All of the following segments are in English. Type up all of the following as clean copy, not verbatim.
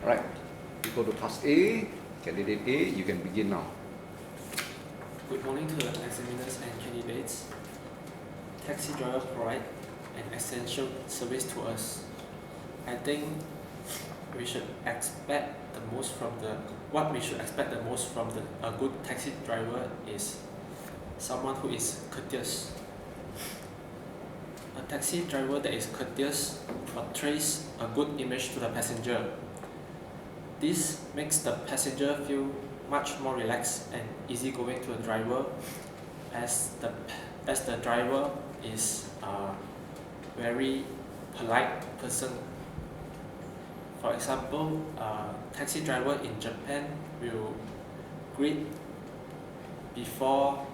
Alright, you go to task A, candidate A, you can begin now. Good morning to the examiners and candidates. Taxi driver provide an essential service to us. I think we should expect the most from a good taxi driver is someone who is courteous. A taxi driver that is courteous portrays a good image to the passenger. This makes the passenger feel much more relaxed and easygoing to the driver, as the driver is a very polite person. For example, a taxi driver in Japan will greet before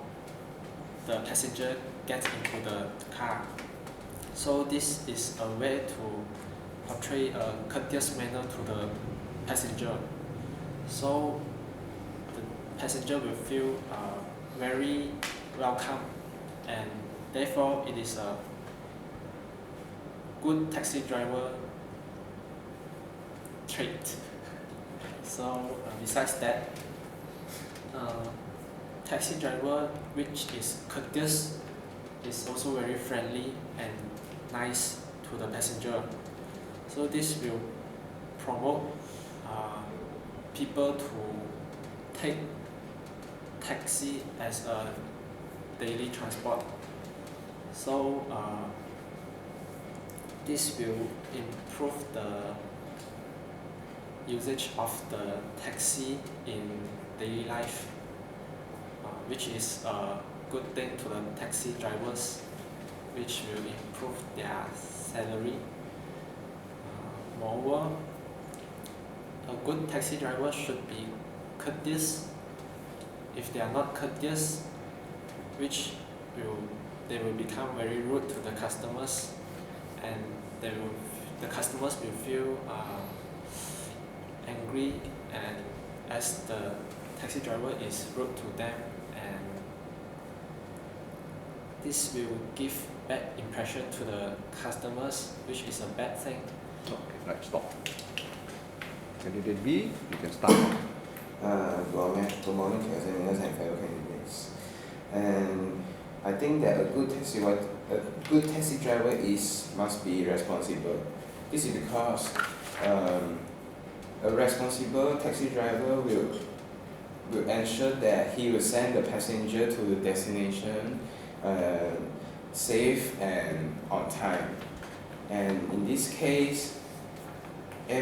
the passenger gets into the car. So this is a way to portray a courteous manner to the passenger. So the passenger will feel very welcome, and therefore it is a good taxi driver trait. So besides that, taxi driver which is courteous is also very friendly and nice to the passenger. So this will promote people to take taxi as a daily transport. So this will improve the usage of the taxi in daily life, which is a good thing to the taxi drivers, which will improve their salary. Moreover, a good taxi driver should be courteous. If they are not courteous, they will become very rude to the customers, and the customers will feel angry, and as the taxi driver is rude to them, and this will give bad impression to the customers, which is a bad thing. Okay, right, stop. Candidate B, you can start now. Good morning to examiners and fellow candidates. And I think that a good taxi driver must be responsible. This is because a responsible taxi driver will ensure that he will send the passenger to the destination safe and on time. And in this case, a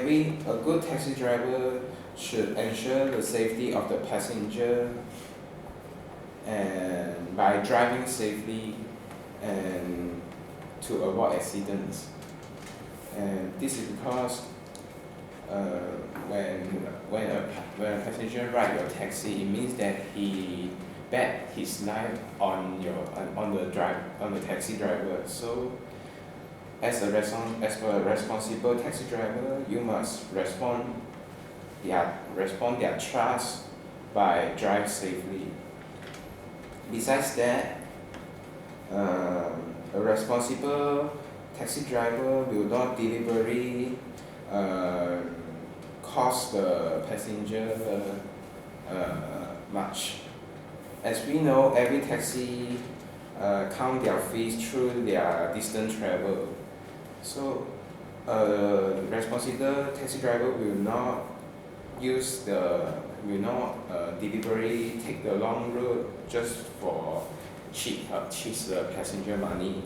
good taxi driver should ensure the safety of the passenger, and by driving safely and to avoid accidents. And this is because when a passenger ride your taxi, it means that he bet his life on the taxi driver. So as a responsible taxi driver, you must respond their trust by driving safely. Besides that, a responsible taxi driver will not deliberately cost the passenger much. As we know, every taxi count their fees through their distance travel. So responsible taxi driver will not deliberately take the long road just for cheat the passenger money.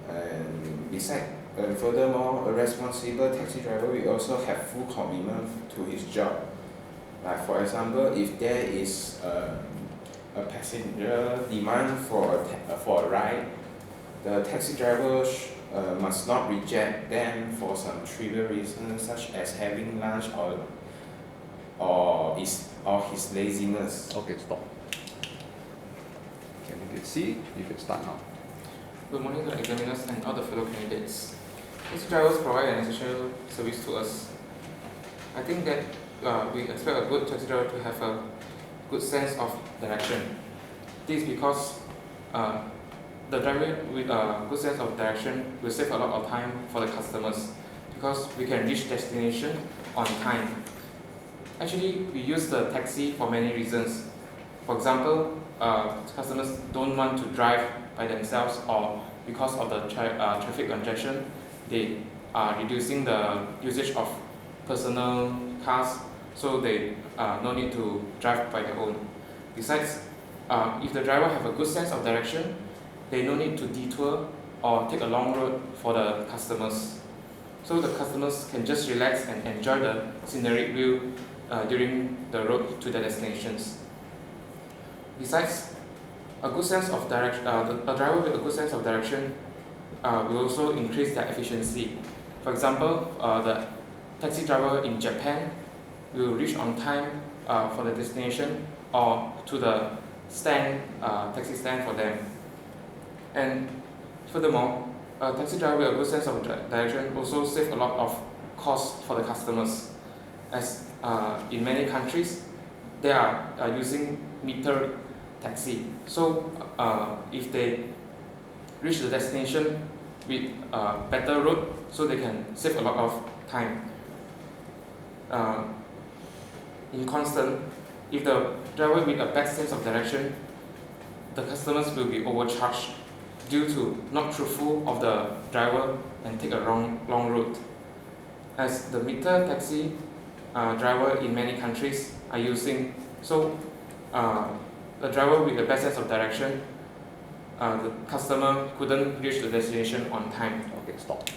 And furthermore, a responsible taxi driver will also have full commitment to his job. Like for example, if there is a passenger demand for a ride, the taxi driver must not reject them for some trivial reasons, such as having lunch or his laziness. Okay, stop. Candidate C, you can start now. Good morning to the examiners and all the fellow candidates. Taxi drivers provide an essential service to us. I think that we expect a good taxi driver to have a good sense of direction. This is because the driver with a good sense of direction will save a lot of time for the customers, because we can reach destination on time. Actually, we use the taxi for many reasons. For example, customers don't want to drive by themselves, or because of the traffic congestion, they are reducing the usage of personal cars, so they no need to drive by their own. Besides, if the driver have a good sense of direction, they no need to detour or take a long road for the customers. So the customers can just relax and enjoy the scenic view during the road to their destinations. Besides, a good sense of direction, a driver with a good sense of direction will also increase their efficiency. For example, the taxi driver in Japan will reach on time for the destination or to the stand, taxi stand for them. And furthermore, a taxi driver with a good sense of direction also save a lot of cost for the customers, as in many countries they are using meter taxi. So if they reach the destination with a better route, so they can save a lot of time. In constant, if the driver with a bad sense of direction, the customers will be overcharged due to not truthful of the driver and take a long route. As the meter taxi driver in many countries are using, so the driver with a bad sense of direction, the customer couldn't reach the destination on time. Okay, stop.